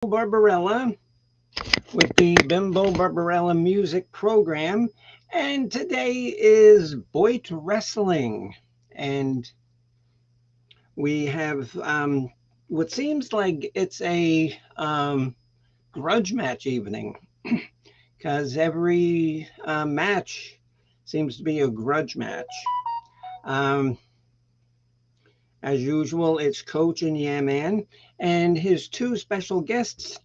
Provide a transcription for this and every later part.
Barbarella with the Bimbo Barbarella music program. And today is BOYT Wrestling. And we have what seems like it's a grudge match evening because every match seems to be a grudge match. Um, as usual, it's Coach and Yeah Man, and his two special guests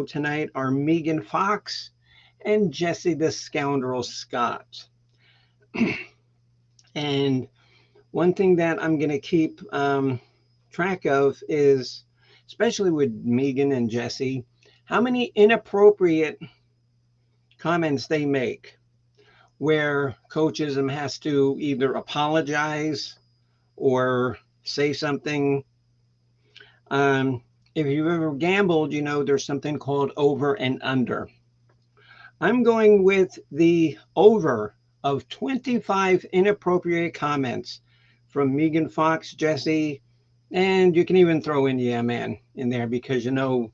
tonight are Megan Fox and Jesse the Scoundrel Scott. And one thing that I'm going to keep track of is, especially with Megan and Jesse, how many inappropriate comments they make where coachism has to either apologize or say something. Um, if you've ever gambled, you know there's something called over and under. I'm going with the over of 25 inappropriate comments from Megan Fox, Jesse, and you can even throw in Yeah Man in there because you know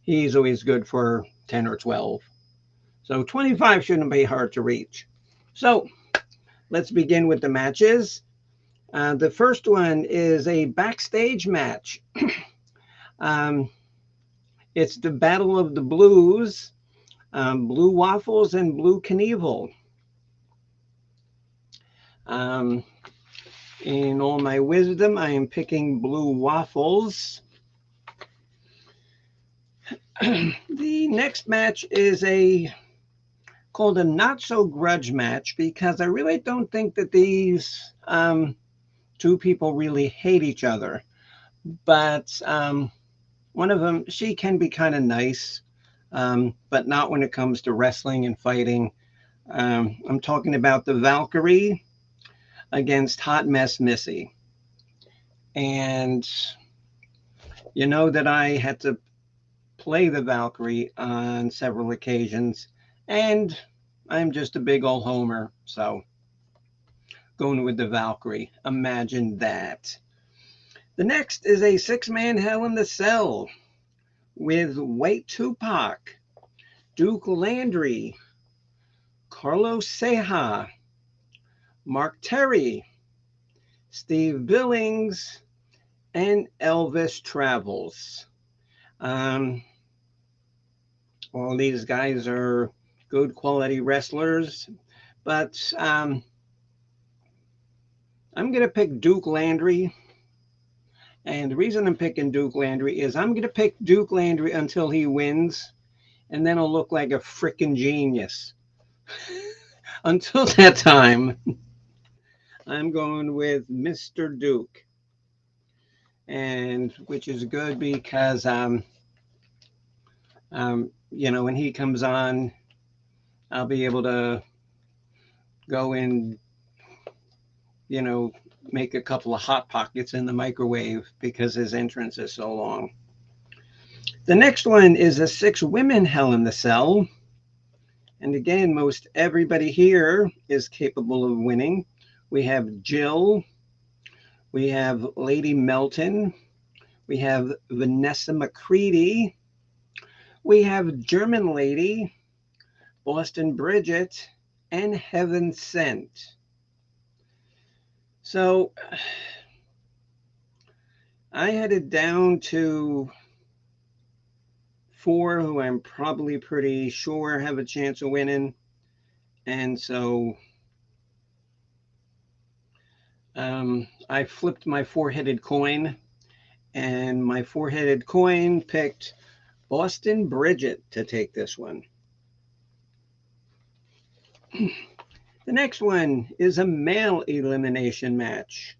he's always good for 10 or 12. So 25 shouldn't be hard to reach. So let's begin with the matches. The first one is a backstage match. um, it's the Battle of the Blues, Blue Waffles and Blue Knievel. Um, in all my wisdom, I am picking Blue Waffles. The next match is a called a not so grudge match because I really don't think that these two people really hate each other. But one of them, she can be kind of nice, but not when it comes to wrestling and fighting. I'm talking about the Valkyrie against Hot Mess Missy. And you know that I had to play the Valkyrie on several occasions, and I'm just a big old homer, so going with the Valkyrie. Imagine that. The next is a six-man Hell in the Cell with White Tupac, Duke Landry, Carlos Ceja, Mark Terry, Steve Billings, and Elvis Travels. Um, all these guys are good quality wrestlers, but I'm going to pick Duke Landry. And the reason I'm picking Duke Landry is I'm going to pick Duke Landry until he wins, and then I'll look like a freaking genius. Until that time, I'm going with Mr. Duke, and which is good because when he comes on, I'll be able to go and you know make a couple of hot pockets in the microwave because his entrance is so long. The next one is a six women Hell in the Cell. And again, most everybody here is capable of winning. We have Jill, we have Lady Melton, we have Vanessa McCready, we have German Lady, Boston Bridget, and Heaven Sent. So I had it down to four who I'm probably pretty sure have a chance of winning. And so I flipped my four-headed coin, and my four-headed coin picked Boston Bridget to take this one. The next one is a male elimination match.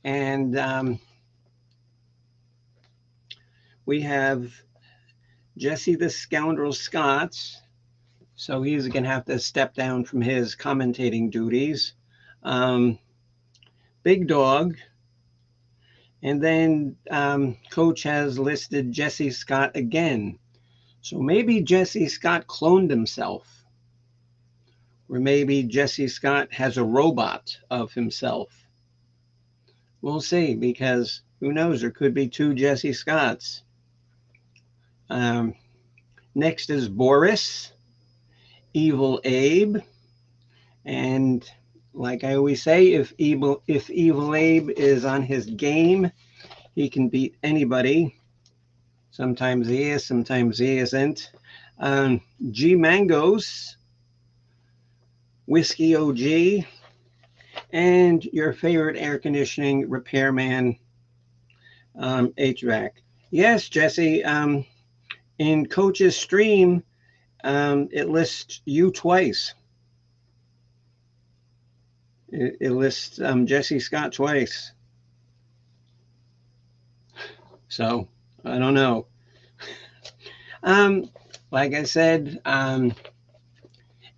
And we have Jesse the Scoundrel Scott. So he's going to have to step down from his commentating duties. Big Dog. And then Coach has listed Jesse Scott again. So maybe Jesse Scott cloned himself. Or maybe Jesse Scott has a robot of himself. We'll see, because who knows? There could be two Jesse Scotts. Um, Next is Boris, Evil Abe, and like I always say, if Evil Abe is on his game, he can beat anybody. Sometimes he is, sometimes he isn't. G Mangos, Whiskey OG, and your favorite air conditioning repairman, HVAC. Yes, Jesse. In Coach's stream, it lists you twice. It lists Jesse Scott twice. So I don't know. Um, like I said,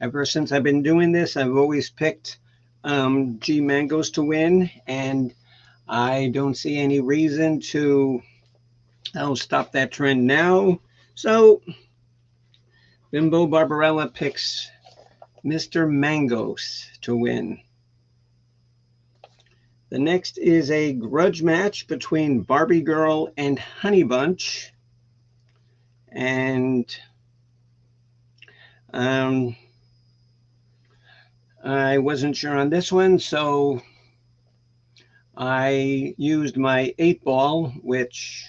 ever since I've been doing this, I've always picked G Mangos to win, and I don't see any reason to stop that trend now. So Bimbo Barbarella picks Mr. Mangos to win. The next is a grudge match between Barbie Girl and Honey Bunch. And I wasn't sure on this one, so I used my 8-ball, which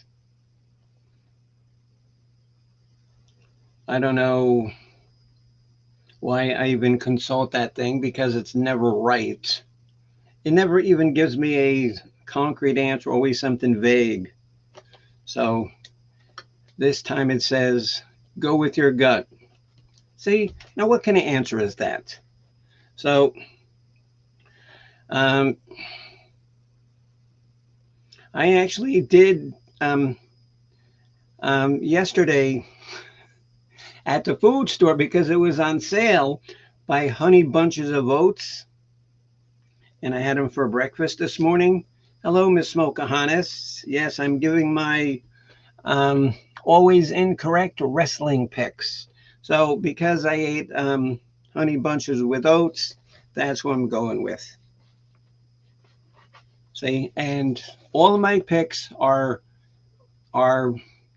I don't know why I even consult that thing, because it's never right. It never even gives me a concrete answer, always something vague. So this time it says, go with your gut. See, now what kind of answer is that? So I actually did yesterday at the food store, because it was on sale, buy Honey Bunches of Oats, and I had them for breakfast this morning. Hello, Miss Smokahannes. Yes, I'm giving my always incorrect wrestling picks. So because I ate Honey Bunches with oats, that's what I'm going with. See, and all of my picks are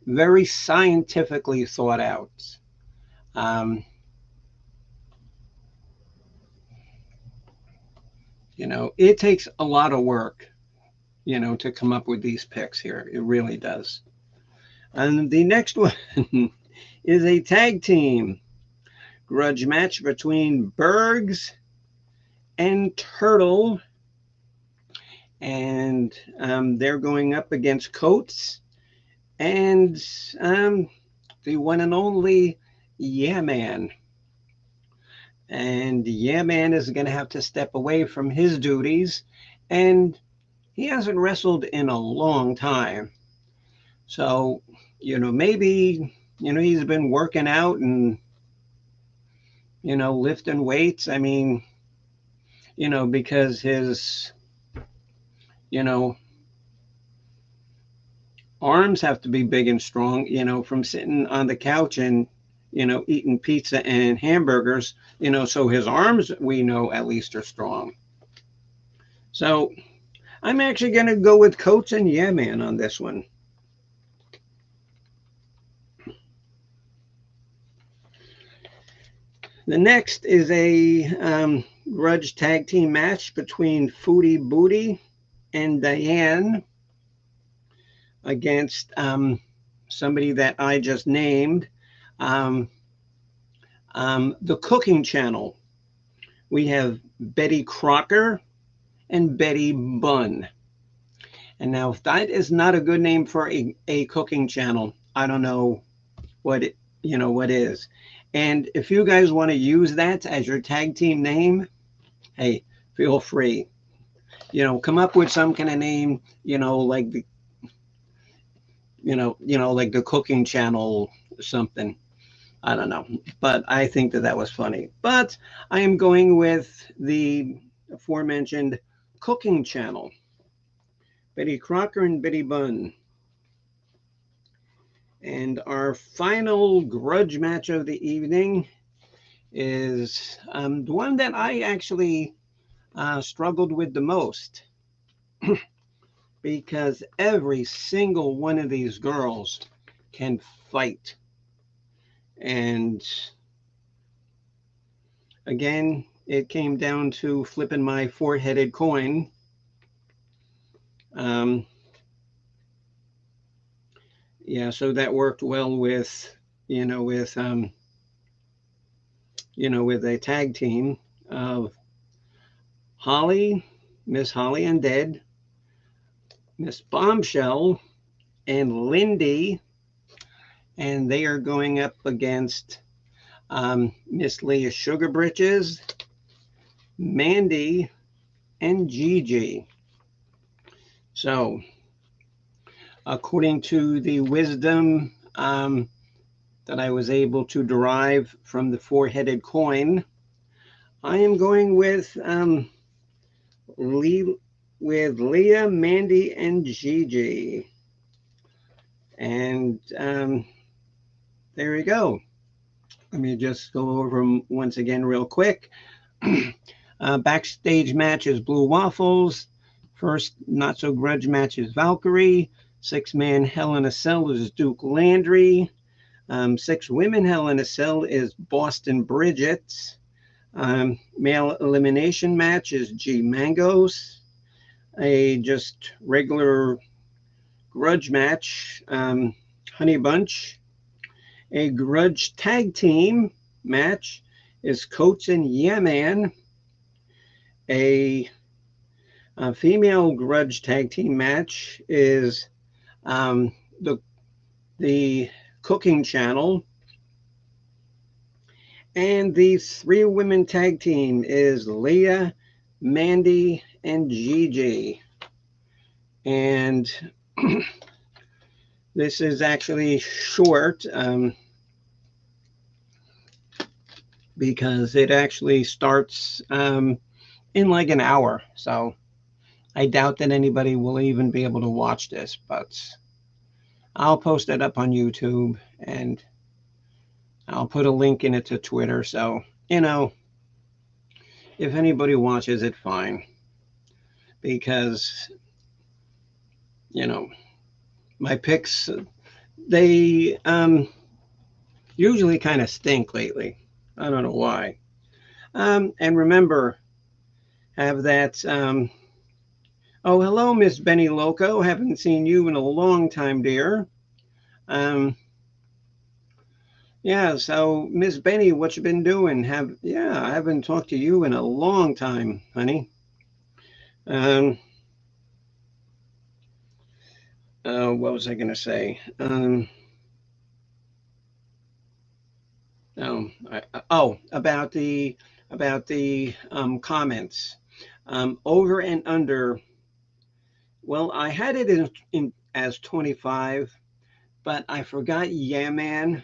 very scientifically thought out. It takes a lot of work, to come up with these picks here. It really does. And the next one is a tag team grudge match between Bergs and Turtle. And they're going up against Coates and the one and only Yeah Man. And Yeah Man is going to have to step away from his duties, and he hasn't wrestled in a long time. So, maybe, he's been working out and, lifting weights. I mean, because his, arms have to be big and strong, from sitting on the couch and, eating pizza and hamburgers, so his arms, we know, at least are strong. So I'm actually going to go with Coates and Yeah Man on this one. The next is a grudge tag team match between Foodie Booty and Diane against somebody that I just named, the Cooking Channel. We have Betty Crocker and Betty Bunn. And now, if that is not a good name for a cooking channel, I don't know what what is. And if you guys want to use that as your tag team name, hey, feel free. Come up with some kind of name, like the like the Cooking Channel something. I don't know, but I think that was funny. But I am going with the aforementioned Cooking Channel. Betty Crocker and Betty Bunn. And our final grudge match of the evening is the one that I actually struggled with the most, because every single one of these girls can fight. And again, it came down to flipping my four-headed coin. Yeah, so that worked well with, with a tag team of Holly, Miss Holly and Dead, Miss Bombshell, and Lindy, and they are going up against Miss Leah Sugar Britches, Mandy, and Gigi. So, according to the wisdom that I was able to derive from the four-headed coin, I am going with Leah, Mandy, and Gigi. And there you go. Let me just go over them once again real quick. Backstage match is Blue Waffles. First Not So Grudge match is Valkyrie. Six-man Hell in a Cell is Duke Landry. Six women Hell in a Cell is Boston Bridget. Male elimination match is G Mangos. A just regular grudge match, Honey Bunch. A grudge tag team match is Coates and Yeah Man. A female grudge tag team match is the Cooking Channel. And the three women tag team is Leah, Mandy, and Gigi. And this is actually short because it actually starts in like an hour. So I doubt that anybody will even be able to watch this, but I'll post it up on YouTube and I'll put a link in it to Twitter. So, if anybody watches it, fine. Because, my picks, they usually kind of stink lately. I don't know why. And remember, have that. Oh, hello, Miss Benny Loco. Haven't seen you in a long time, dear. Yeah, so Miss Benny, what you been doing? I haven't talked to you in a long time, honey. What was I gonna say? About the comments. Over and under. Well, I had it in as 25, but I forgot Yeah Man.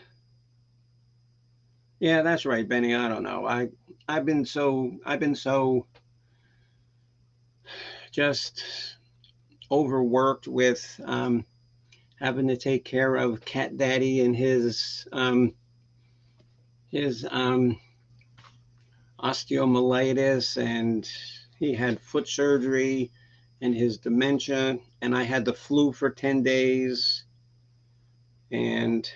Yeah, that's right, Benny. I don't know. I've been so just overworked with having to take care of Cat Daddy and his osteomyelitis, and he had foot surgery and his dementia, and I had the flu for 10 days. And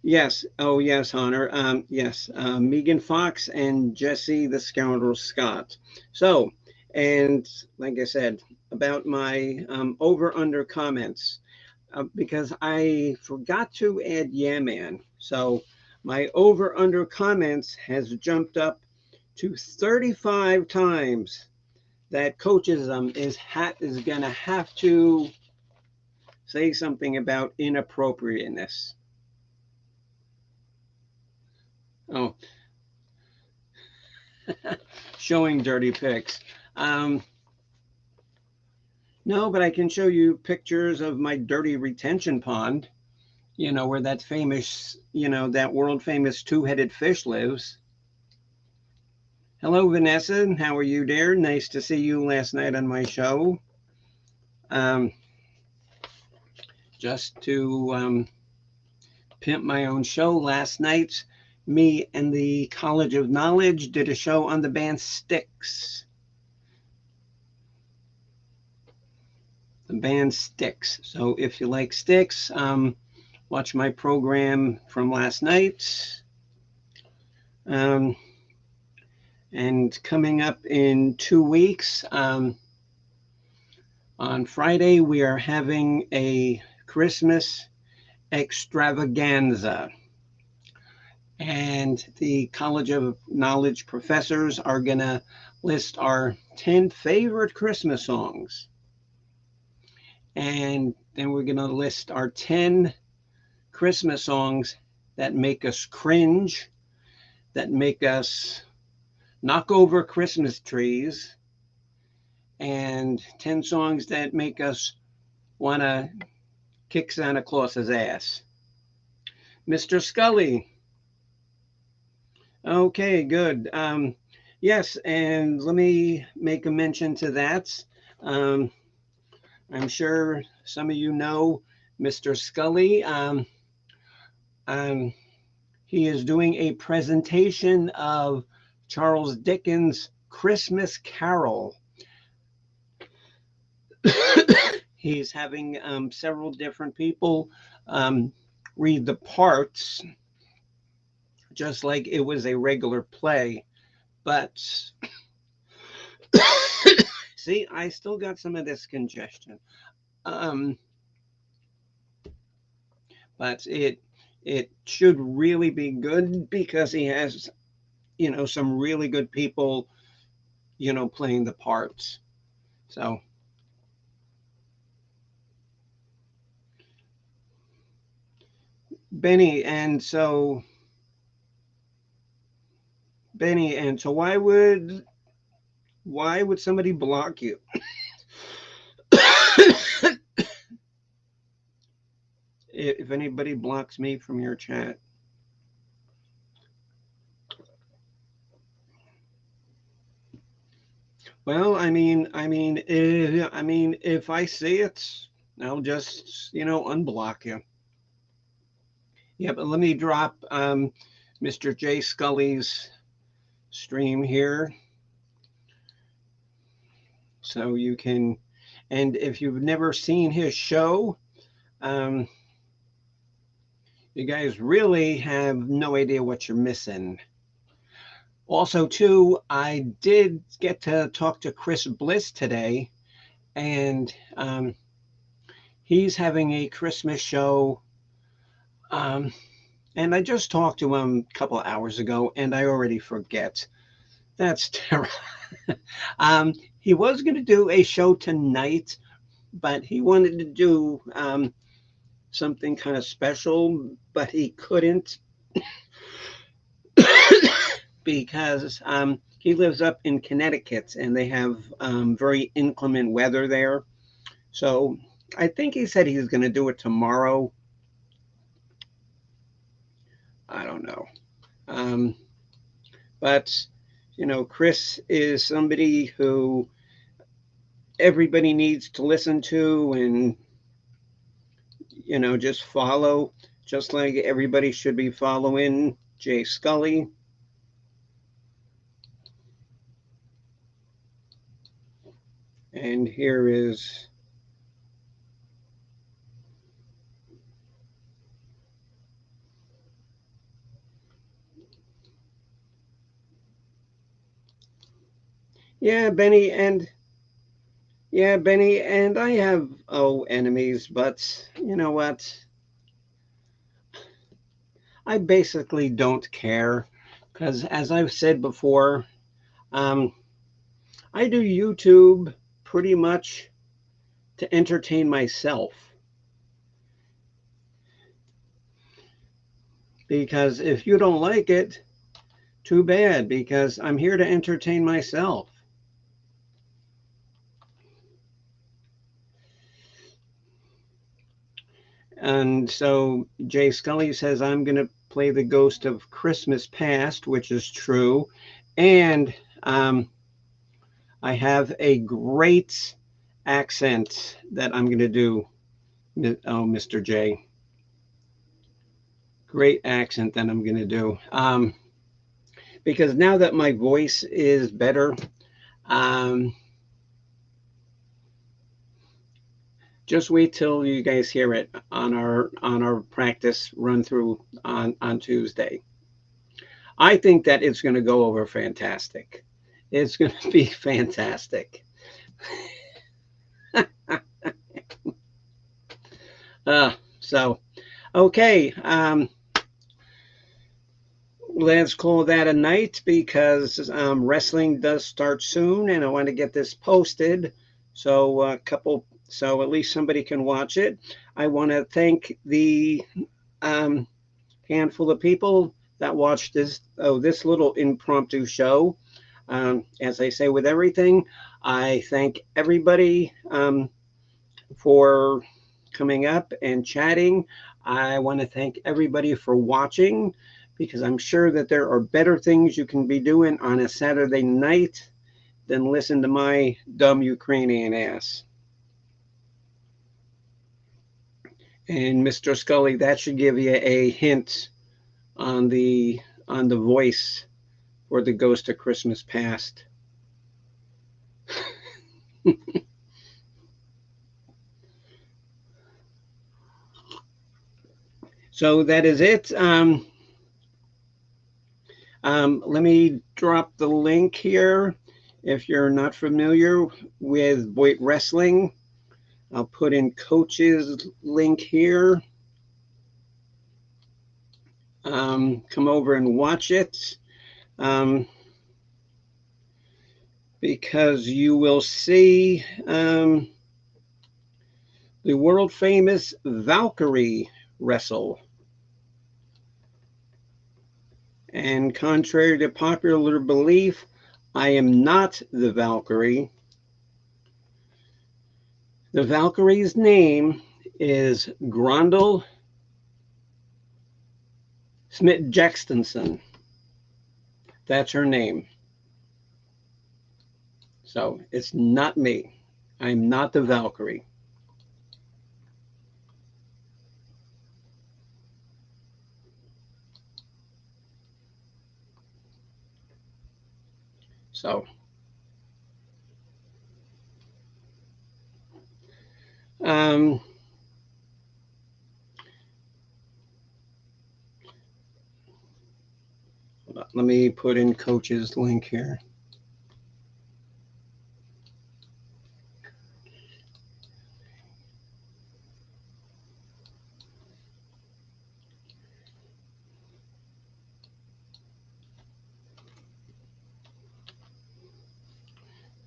yes, oh yes, Hunter, yes, Megan Fox and Jesse the Scoundrel Scott. So, and like I said, about my over-under comments, because I forgot to add Yeah Man. So my over-under comments has jumped up to 35 times. That coachism is gonna have to say something about inappropriateness. Oh, showing dirty pics. No, but I can show you pictures of my dirty retention pond, where that famous, that world famous two-headed fish lives. Hello, Vanessa. How are you, dear? Nice to see you last night on my show. Just to pimp my own show, last night, me and the College of Knowledge did a show on the band Styx. the band Styx. So if you like Styx, watch my program from last night. And coming up in 2 weeks, on Friday, we are having a Christmas extravaganza. And the College of Knowledge professors are going to list our 10 favorite Christmas songs. And then we're going to list our 10 Christmas songs that make us cringe, that make us knock over Christmas trees, and 10 songs that make us want to kick Santa Claus's ass. Mr. Scully. Okay, good. Yes, and let me make a mention to that. I'm sure some of you know Mr. Scully. He is doing a presentation of Charles Dickens' Christmas Carol. He's having several different people read the parts, just like it was a regular play. But see, I still got some of this congestion. But it should really be good because he has, some really good people, playing the parts. So Benny, and so why would somebody block you? If anybody blocks me from your chat. Well, if I see it, I'll just, unblock you. Yeah, but let me drop Mr. J. Scully's stream here, so you can, and if you've never seen his show, you guys really have no idea what you're missing. Also, too, I did get to talk to Chris Bliss today, and he's having a Christmas show. And I just talked to him a couple of hours ago, and I already forget. That's terrible. He was going to do a show tonight, but he wanted to do something kind of special, but he couldn't because he lives up in Connecticut, and they have very inclement weather there. So I think he said he's going to do it tomorrow. I don't know. But, Chris is somebody who everybody needs to listen to and, just follow, just like everybody should be following Jay Scully. And here is Benny, and I have enemies, but you know what? I basically don't care because, as I've said before, I do YouTube pretty much to entertain myself. Because if you don't like it, too bad, because I'm here to entertain myself. And so Jay Scully says I'm going to play the Ghost of Christmas Past, which is true. And I have a great accent that I'm going to do. Oh, Mr. J. Great accent that I'm going to do. Because now that my voice is better, Just wait till you guys hear it on our practice run through on Tuesday. I think that it's going to go over fantastic. It's going to be fantastic. So, okay, let's call that a night because wrestling does start soon, and I want to get this posted so so at least somebody can watch it. I want to thank the um, handful of people that watched this little impromptu show. As I say with everything, I thank everybody for coming up and chatting. I want to thank everybody for watching because I'm sure that there are better things you can be doing on a Saturday night than listen to my dumb Ukrainian ass. And Mr. Scully, that should give you a hint on the voice for the Ghost of Christmas Past. So that is it. Let me drop the link here. If you're not familiar with BOYT Wrestling, I'll put in Coach's link here. Come over and watch it because you will see the world famous Valkyrie wrestle. And contrary to popular belief, I am not the Valkyrie. The Valkyrie's name is Grondel Smith Jacksonson. That's her name. So it's not me. I'm not the Valkyrie. So let me put in Coach's link here.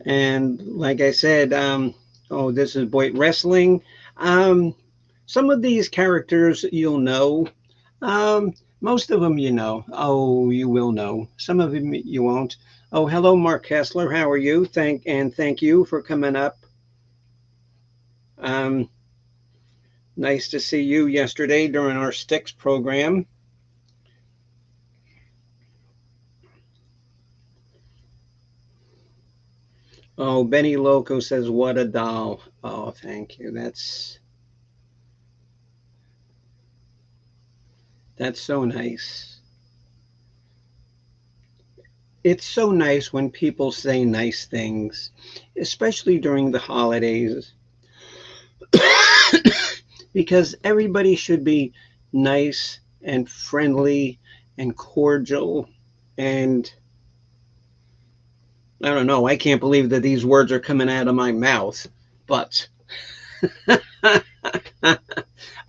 And like I said, this is BOYT Wrestling. Some of these characters you'll know. Most of them you know. Oh, you will know. Some of them you won't. Oh, hello, Mark Kessler. How are you? Thank you for coming up. Um, nice to see you yesterday during our Sticks program. Oh, Benny Loco says, "What a doll." Oh, thank you. That's so nice. It's so nice when people say nice things, especially during the holidays, because everybody should be nice and friendly and cordial. And I don't know, I can't believe that these words are coming out of my mouth, but all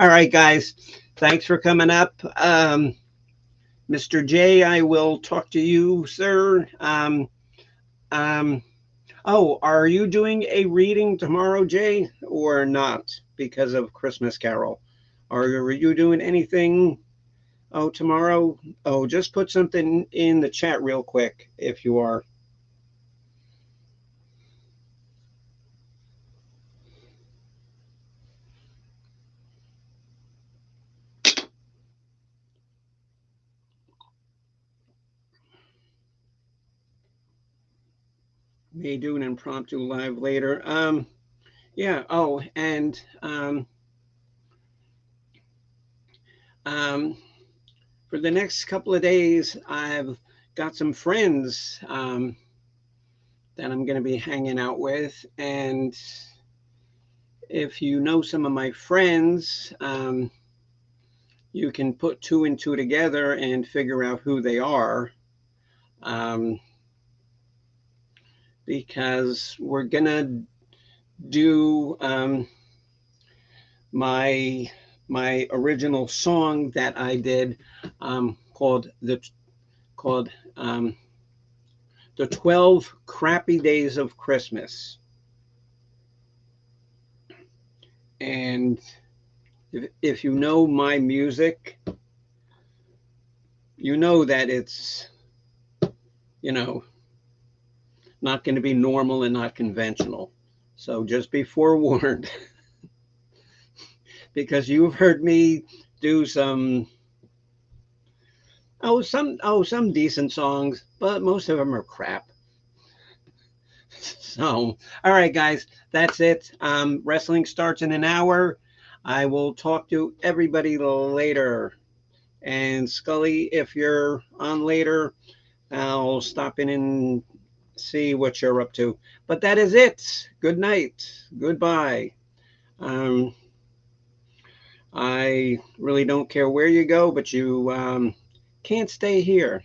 right, guys, thanks for coming up. Mr. J, I will talk to you, sir. Um, oh, are you doing a reading tomorrow, Jay, or not because of Christmas Carol? Are you doing anything? Oh, tomorrow? Oh, just put something in the chat real quick if you are. May do an impromptu live later. Yeah. Oh, and um, for the next couple of days, I've got some friends that I'm going to be hanging out with, and if you know some of my friends, you can put two and two together and figure out who they are. Um, because we're gonna do my original song that I did, called called the 12 Crappy Days of Christmas. And if you know my music, you know that it's, you know, not going to be normal and not conventional. So just be forewarned, because you've heard me do some decent songs, but most of them are crap. So, all right, guys, that's it. Wrestling starts in an hour. I will talk to everybody later. And Scully, if you're on later, I'll stop in and see what you're up to. But that is it. Good night. Goodbye. Um, I really don't care where you go, but you can't stay here.